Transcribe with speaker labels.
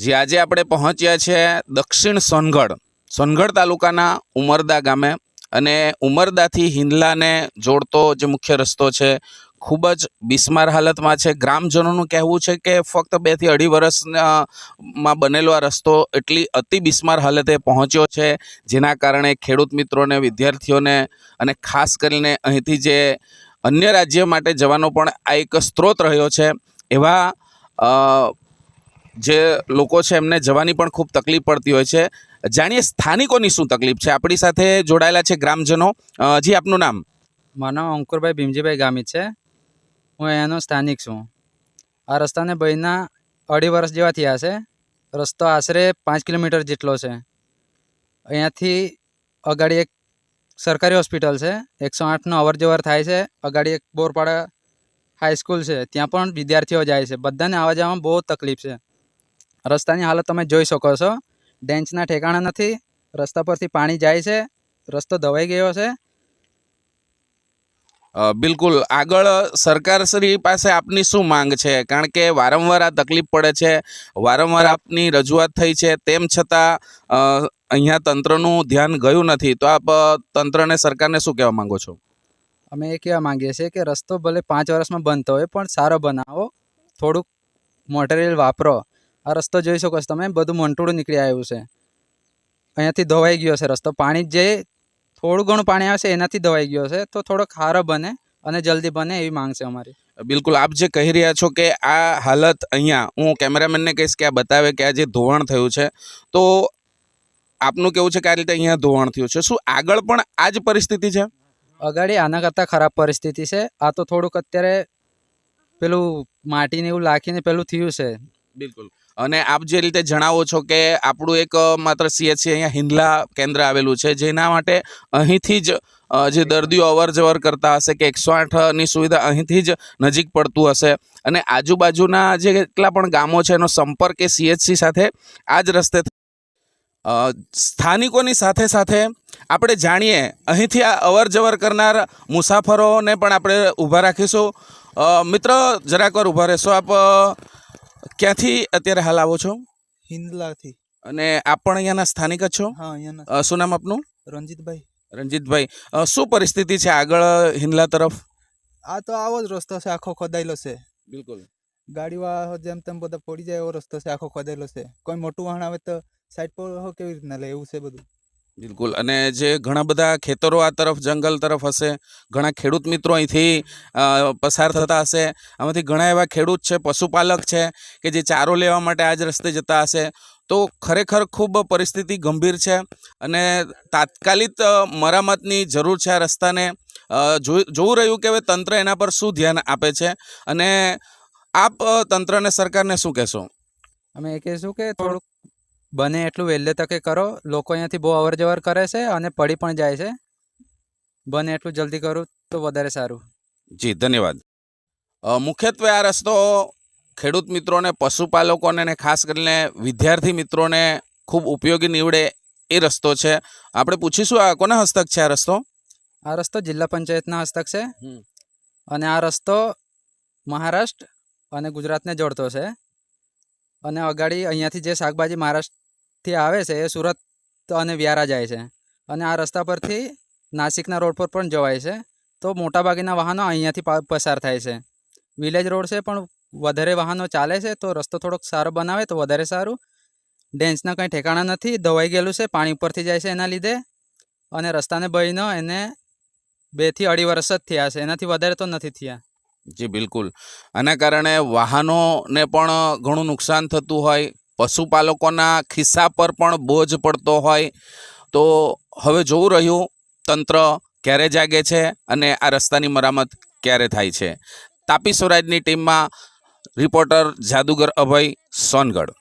Speaker 1: જે આજે આપણે પહોંચ્યા છે દક્ષિણ સોનગઢ તાલુકાના ઉમરદા ગામે અને ઉમરદાથી હિંદલાને જોડતો જે મુખ્ય રસ્તો છે ખૂબ જ બિસ્માર હાલતમાં છે। ગ્રામજનોનું કહેવું છે કે ફક્ત 2 થી 2.5 વર્ષમાં બનેલો આ રસ્તો એટલી અતિ બિસ્માર હાલતે પહોંચ્યો છે, જેના કારણે ખેડૂત મિત્રોને, વિદ્યાર્થીઓને અને ખાસ કરીને અહીંથી જે અન્ય રાજ્ય માટે જવાનો પણ આ એક સ્ત્રોત રહ્યો છે। એવા જે લોકો છે એમને જવાની પણ ખૂબ તકલીફ પડતી હોય છે। જાણીએ સ્થાનિકોની શું તકલીફ છે। આપણી સાથે જોડાયેલા છે ગ્રામજનો। જી, આપનું નામ?
Speaker 2: મારું નામ અંકુરભાઈ ભીમજીભાઈ ગામિત છે। હું અહીંયાનો સ્થાનિક છું। આ રસ્તાને બનીના 2.5 વર્ષ જેવા થયા છે। રસ્તો આશરે 5 કિલોમીટર જેટલો છે। અહીંયાથી અગાડી એક સરકારી હોસ્પિટલ છે, 108નો અવર જવર થાય છે। અગાડી એક બોરપાડા હાઈસ્કૂલ છે, ત્યાં પણ વિદ્યાર્થીઓ જાય છે। બધાને આવવા જવામાં બહુ તકલીફ છે। રસ્તાની હાલત તમે જોઈ શકો છો, ડેન્ચના ઠેકાણા નથી, રસ્તા પરથી પાણી જાય છે, રસ્તો ધોવાઈ ગયો છે।
Speaker 1: બિલકુલ, આગળ સરકારશ્રી પાસે આપની શું માંગ છે? કારણ કે વારંવાર આ તકલીફ પડે છે, વારંવાર આપની રજૂઆત થઈ છે, તેમ છતાં અહીંયા તંત્રનું ધ્યાન ગયું નથી, તો આપ તંત્રને, સરકારને શું કહેવા માંગો છો?
Speaker 2: અમે એ કહેવા માંગીએ છીએ કે રસ્તો ભલે 5 વર્ષમાં બનતો હોય પણ સારો બનાવો, થોડુંક મટીરિયલ વાપરો। આ રસ્તો જોઈ શકો છો તમે, બધું મંટોળું નીકળી આવ્યું છે। અહીંયાથી ધોવાઈ ગયો છે રસ્તો, પાણી જે થોડું ઘણું પાણી આવે છે એનાથી ધોવાઈ ગયો છે, તો થોડોક સારો બને અને જલ્દી બને એવી માંગ છે અમારી।
Speaker 1: બિલકુલ, આપ જે કહી રહ્યા છો કે આ હાલત અહીંયા, હું કેમેરામેનને કહીશ કે આ બતાવે કે આ જે ધોવાણ થયું છે, તો આપનું કેવું છે કે આ રીતે અહીંયા ધોવાણ થયું છે, શું આગળ પણ આ જ પરિસ્થિતિ છે?
Speaker 2: અગાડી આના કરતાં ખરાબ પરિસ્થિતિ છે। આ તો થોડુંક અત્યારે પેલું માટીને એવું લાખીને પેલું થયું છે।
Speaker 1: બિલકુલ, અને આપ જે રીતે જણાવો છો કે આપણું એક માત્ર CHC અહીંયા હિંદલા કેન્દ્ર આવેલું છે, જેના માટે અહીંથી જ જે દર્દીઓ અવર જવર કરતા હશે કે 108ની સુવિધા અહીંથી જ નજીક પડતું હશે, અને આજુબાજુના જે કેટલા પણ ગામો છે એનો સંપર્ક એ CHC સાથે આ જ રસ્તે। સ્થાનિકોની સાથે સાથે આપણે જાણીએ અહીંથી આ અવર જવર કરનાર મુસાફરોને પણ આપણે ઊભા રાખીશું। મિત્ર, જરાક વાર ઊભા રહેશો આપ? ક્યાંથી અત્યારે હાલ આવો છો?
Speaker 3: હિંદલાથી।
Speaker 1: અને આપ પણ અહીંયાના સ્થાનિક જ છો?
Speaker 3: હા, અહીંયાના।
Speaker 1: શું નામ આપનું?
Speaker 3: રણજીતભાઈ।
Speaker 1: રણજીતભાઈ, શું પરિસ્થિતિ છે આગળ હિંદલા તરફ?
Speaker 3: આ તો આવો જ રસ્તો છે, આખો ખોદાયેલો છે।
Speaker 1: બિલકુલ,
Speaker 3: ગાડીવાળા જેમ તેમ બધા પડી જાય એવો રસ્તો છે, આખો ખોદાયેલો છે। કોઈ મોટું વાહન આવે તો સાઈડ પર કેવી રીતના લે, એવું છે બધું।
Speaker 1: બિલકુલ, અને જે ઘણા બધા ખેતરો આ તરફ, જંગલ તરફ હશે, ઘણા ખેડૂત મિત્રો અહીંથી પસાર થતા હશે। આમાંથી ઘણા એવા ખેડૂત છે, પશુપાલક છે કે જે ચારો લેવા માટે આ જ રસ્તે જતા હશે, તો ખરેખર ખૂબ પરિસ્થિતિ ગંભીર છે અને તાત્કાલિક મરામતની જરૂર છે આ રસ્તાને। જોવું રહ્યું કે હવે તંત્ર એના પર શું ધ્યાન આપે છે, અને આપ તંત્રને, સરકારને શું કહેશો?
Speaker 2: અમે એ કહીશું કે થોડુંક બને એટલું વહેલે તકે કરો। લોકો અહીંયાથી બહુ અવર જવર કરે છે અને પડી પણ જાય છે। બને એટલું જલ્દી કરું તો વધારે સારું।
Speaker 1: જી, ધન્યવાદ। મુખ્યત્વે આ રસ્તો ખેડૂત મિત્રોને, પશુપાલકોને અને ખાસ કરીને વિદ્યાર્થી મિત્રોને ખૂબ ઉપયોગી નીવડે એ રસ્તો છે। આપણે પૂછીશું આ કોના હસ્તક છે આ રસ્તો?
Speaker 2: આ રસ્તો જિલ્લા પંચાયતના હસ્તક છે અને આ રસ્તો મહારાષ્ટ્ર અને ગુજરાતને જોડતો છે। અને અગાડી અહીંયાથી જે શાકભાજી મહારાષ્ટ્રથી આવે છે એ સુરત અને વ્યારા જાય છે, અને આ રસ્તા પરથી નાસિકના રોડ પર પણ જવાય છે। તો મોટાભાગના વાહનો અહીંયાથી પસાર થાય છે। વિલેજ રોડ છે પણ વધારે વાહનો ચાલે છે, તો રસ્તો થોડોક સારો બનાવે તો વધારે સારું। ડેન્સના કંઈ ઠેકાણા નથી, ધોવાઈ ગયેલું છે, પાણી ઉપરથી જાય છે એના લીધે, અને રસ્તાને બનીને એને 2 થી 2.5 વર્ષ જ થયા છે, એનાથી વધારે તો નથી થયા।
Speaker 1: જી બિલકુલ, આના કારણે વાહનોને પણ ઘણું નુકસાન થતું હોય, પશુપાલકોના ખિસ્સા પર પણ બોજ પડતો હોય, તો હવે જોવું રહ્યું તંત્ર ક્યારે જાગે છે અને આ રસ્તાની મરામત ક્યારે થાય છે। તાપી સ્વરાજની ટીમમાં રિપોર્ટર જાદુગર અભય, સોનગઢ।